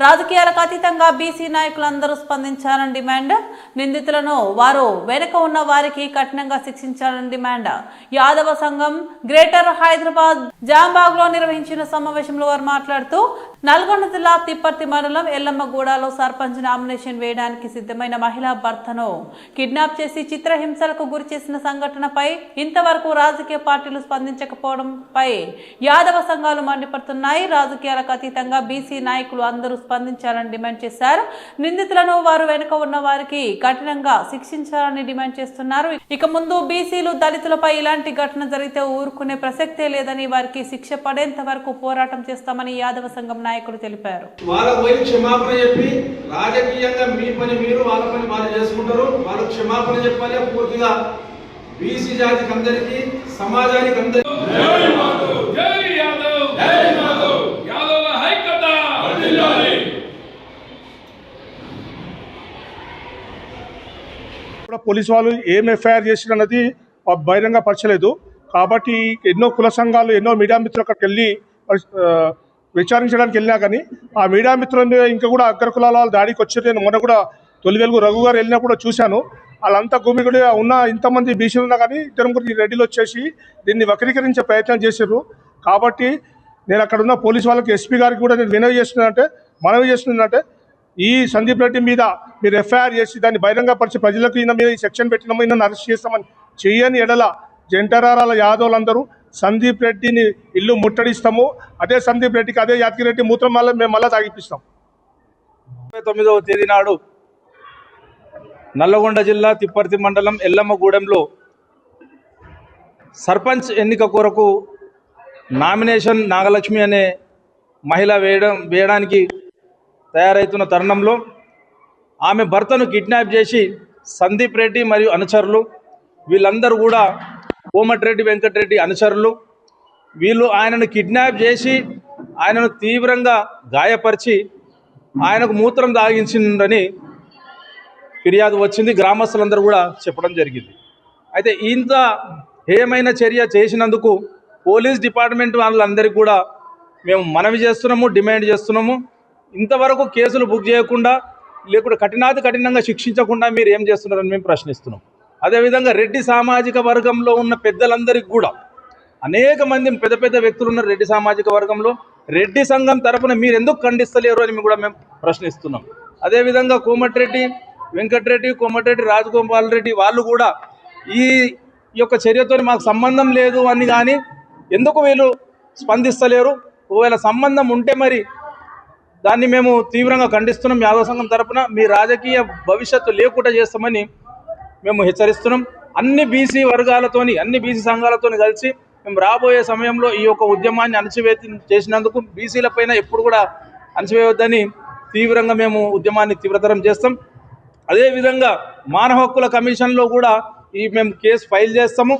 రాజకీయాలకు అతీతంగా బీసీ నాయకులందరూ స్పందించాలని డిమాండ్. నిందితులను వారు వెనుక ఉన్న వారికి కఠినంగా శిక్షించాలని డిమాండ్. యాదవ సంఘం గ్రేటర్ హైదరాబాద్ జాంబాగ్ లో నిర్వహించిన సమావేశంలో వారు మాట్లాడుతూ నల్గొండ జిల్లా తిప్పర్తి మండలం ఎల్లమ్మగూడలో సర్పంచ్ నామినేషన్ వేయడానికి సిద్ధమైన మహిళా భర్తను కిడ్నాప్ చేసి చిత్రహింసలకు గురి చేసిన సంఘటనపై ఇంతవరకు రాజకీయ పార్టీలు స్పందించకపోవడంపై యాదవ సంఘాలు మండిపడుతున్నాయి. రాజకీయాలకు అతీతంగా బీసీ నాయకులు అందరూ స్పందించాలని డిమాండ్ చేశారు. నిందితులను వారు వెనుక ఉన్న వారికి కఠినంగా శిక్షించాలని డిమాండ్ చేస్తున్నారు. ఇక ముందు బీసీలు దళితులపై ఇలాంటి ఘటన జరిగితే ఊరుకునే ప్రసక్తే లేదని, వారికి శిక్ష పడేంత వరకు పోరాటం చేస్తామని యాదవ సంఘం నాయకులు తెలిపారు. వాళ్ళకు పోయి క్షమాపణ చెప్పి రాజకీయంగా మీ పని మీరు వాళ్ళ పని వాళ్ళు చేసుకుంటారు. వాళ్ళకు క్షమాపణ చెప్పాలి. పూర్తిగా బీసీ జాతికి అందరికీ సమాజానికి అందరికీ పోలీసు వాళ్ళు ఏం ఎఫ్ఐఆర్ చేసినది బహిరంగ పరచలేదు. కాబట్టి ఎన్నో కుల సంఘాలు ఎన్నో మీడియా మిత్రులు అక్కడికి వెళ్ళి విచారించడానికి వెళ్ళినా కానీ ఆ మీడియా మిత్రుల మీద ఇంకా కూడా అగ్ర కులాల వాళ్ళు దాడికి వచ్చారు. నేను మొన్న కూడా తొలి వెలుగు రఘు గారు వెళ్ళినప్పుడు చూశాను. వాళ్ళంతా గుమిగుడి ఉన్న ఇంతమంది బీసీలు ఉన్నా కానీ ఇద్దరు రెడ్డిలు వచ్చేసి దీన్ని వక్రీకరించే ప్రయత్నం చేశారు. కాబట్టి నేను అక్కడ ఉన్న పోలీసు వాళ్ళకి ఎస్పీ గారికి కూడా నేను మనవి చేస్తుందంటే ఈ సందీప్ రెడ్డి మీద మీరు ఎఫ్ఐఆర్ చేసి దాన్ని బహిరంగపరిచి ప్రజలకు ఈయన మీద ఈ సెక్షన్ పెట్టినామో ఈయన అరెస్ట్ చేస్తామని చెయ్యని ఎడల జంటరాల యాదవులందరూ సందీప్ రెడ్డిని ఇల్లు ముట్టడిస్తాము. అదే సందీప్ రెడ్డికి అదే యాదగిరెడ్డి మూత్రం వల్ల మేము మళ్ళీ తాగిపిస్తాం. 29వ తేదీ నాడు నల్లగొండ జిల్లా తిప్పర్తి మండలం ఎల్లమ్మగూడెంలో సర్పంచ్ ఎన్నిక కొరకు నామినేషన్ నాగలక్ష్మి అనే మహిళ వేయడానికి తయారవుతున్న తరుణంలో ఆమె భర్తను కిడ్నాప్ చేసి సందీప్ రెడ్డి మరియు అనుచరులు, వీళ్ళందరూ కూడా కోమటిరెడ్డి వెంకటరెడ్డి అనుచరులు, వీళ్ళు ఆయనను కిడ్నాప్ చేసి ఆయనను తీవ్రంగా గాయపరిచి ఆయనకు మూత్రం తాగించిందని ఫిర్యాదు వచ్చింది. గ్రామస్తులందరూ కూడా చెప్పడం జరిగింది. అయితే ఇంత హేయమైన చర్య చేసినందుకు పోలీస్ డిపార్ట్మెంట్ వాళ్ళందరికీ కూడా మేము మనవి చేస్తున్నాము, డిమాండ్ చేస్తున్నాము. ఇంతవరకు కేసులు బుక్ చేయకుండా లేకుంటే కఠినంగా శిక్షించకుండా మీరు ఏం చేస్తున్నారని మేము ప్రశ్నిస్తున్నాం. అదేవిధంగా రెడ్డి సామాజిక వర్గంలో ఉన్న పెద్దలందరికీ కూడా అనేక మంది పెద్ద వ్యక్తులు ఉన్నారు రెడ్డి సామాజిక వర్గంలో. రెడ్డి సంఘం తరఫున మీరు ఎందుకు ఖండిస్తలేరు అని కూడా మేము ప్రశ్నిస్తున్నాం. అదేవిధంగా కోమటిరెడ్డి వెంకటరెడ్డి, కోమటిరెడ్డి రాజగోపాల్ రెడ్డి వాళ్ళు కూడా ఈ యొక్క చర్యతో మాకు సంబంధం లేదు అని కానీ ఎందుకు వీళ్ళు స్పందిస్తలేరు? ఒకవేళ సంబంధం ఉంటే మరి దాన్ని మేము తీవ్రంగా ఖండిస్తున్నాం. యాదవ సంఘం తరఫున మీ రాజకీయ భవిష్యత్తు లేకుండా చేస్తామని మేము హెచ్చరిస్తున్నాం. అన్ని బీసీ వర్గాలతోని అన్ని బీసీ సంఘాలతోని కలిసి మేము రాబోయే సమయంలో ఈ యొక్క ఉద్యమాన్ని అణచివేత చేసినందుకు బీసీల పైన ఎప్పుడు కూడా అణచివేయొద్దని తీవ్రంగా మేము ఉద్యమాన్ని తీవ్రతరం చేస్తాం. అదేవిధంగా మానవ హక్కుల కమిషన్లో కూడా మేము కేసు ఫైల్ చేస్తాము.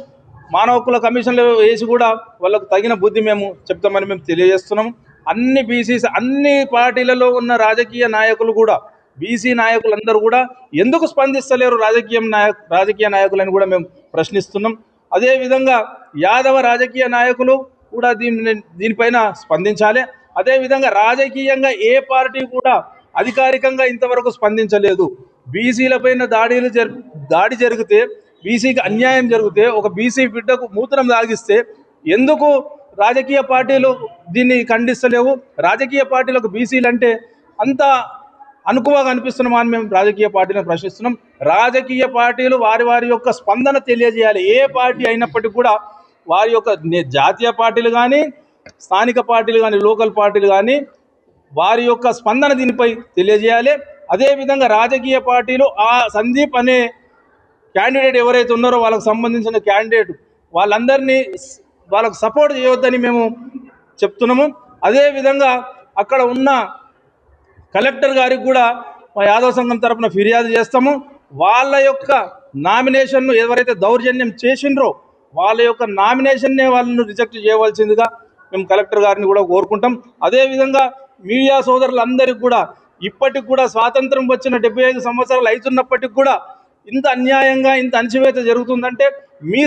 మానవ హక్కుల కమిషన్లో వేసి కూడా వాళ్ళకు తగిన బుద్ధి మేము చెప్తామని మేము తెలియజేస్తున్నాము. అన్ని బీసీస్ అన్ని పార్టీలలో ఉన్న రాజకీయ నాయకులు కూడా బీసీ నాయకులందరూ కూడా ఎందుకు స్పందిస్తలేరు రాజకీయ నాయకులని కూడా మేము ప్రశ్నిస్తున్నాం. అదేవిధంగా యాదవ రాజకీయ నాయకులు కూడా దీనిపైన స్పందించాలి. అదేవిధంగా రాజకీయంగా ఏ పార్టీ కూడా అధికారికంగా ఇంతవరకు స్పందించలేదు. బీసీలపైన దాడి జరిగితే, బీసీకి అన్యాయం జరిగితే, ఒక బీసీ బిడ్డకు మూత్రం తాగిస్తే ఎందుకు రాజకీయ పార్టీలు దీన్ని ఖండిస్తలేవు? రాజకీయ పార్టీలకు బీసీలు అంటే అంత అనుకువగా అనిపిస్తున్నామా అని మేము రాజకీయ పార్టీలను ప్రశ్నిస్తున్నాం. రాజకీయ పార్టీలు వారి యొక్క స్పందన తెలియజేయాలి. ఏ పార్టీ అయినప్పటికీ కూడా వారి యొక్క జాతీయ పార్టీలు కానీ, స్థానిక పార్టీలు కానీ, లోకల్ పార్టీలు కానీ వారి యొక్క స్పందన దీనిపై తెలియజేయాలి. అదేవిధంగా రాజకీయ పార్టీలు ఆ సందీప్ అనే క్యాండిడేట్ ఎవరైతే ఉన్నారో వాళ్ళకు సంబంధించిన క్యాండిడేట్ వాళ్ళకు సపోర్ట్ చేయవద్దని మేము చెప్తున్నాము. అదేవిధంగా అక్కడ ఉన్న కలెక్టర్ గారికి కూడా మా యాదవ సంఘం తరఫున ఫిర్యాదు చేస్తాము. వాళ్ళ యొక్క నామినేషన్ను ఎవరైతే దౌర్జన్యం చేసిండ్రో వాళ్ళ యొక్క నామినేషన్నే వాళ్ళను రిజెక్ట్ చేయవలసిందిగా మేము కలెక్టర్ గారిని కూడా కోరుకుంటాం. అదేవిధంగా మీడియా సోదరులందరికీ కూడా ఇప్పటికి కూడా స్వాతంత్రం వచ్చిన 75 సంవత్సరాలు అవుతున్నప్పటికి కూడా ఇంత అన్యాయంగా ఇంత అణచివేత జరుగుతుందంటే మీ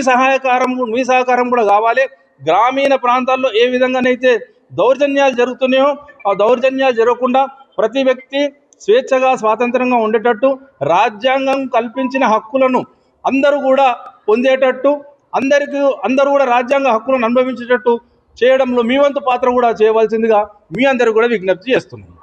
సహకారం కూడా కావాలి. గ్రామీణ ప్రాంతాల్లో ఏ విధంగానైతే దౌర్జన్యాలు జరుగుతున్నాయో ఆ దౌర్జన్యాలు జరగకుండా ప్రతి వ్యక్తి స్వేచ్ఛగా స్వాతంత్రంగా ఉండేటట్టు రాజ్యాంగం కల్పించిన హక్కులను అందరూ కూడా పొందేటట్టు అందరూ కూడా రాజ్యాంగ హక్కులను అనుభవించేటట్టు చేయడంలో మీ వంతు పాత్ర కూడా చేయవలసిందిగా మీ అందరూ కూడా విజ్ఞప్తి చేస్తున్నాం.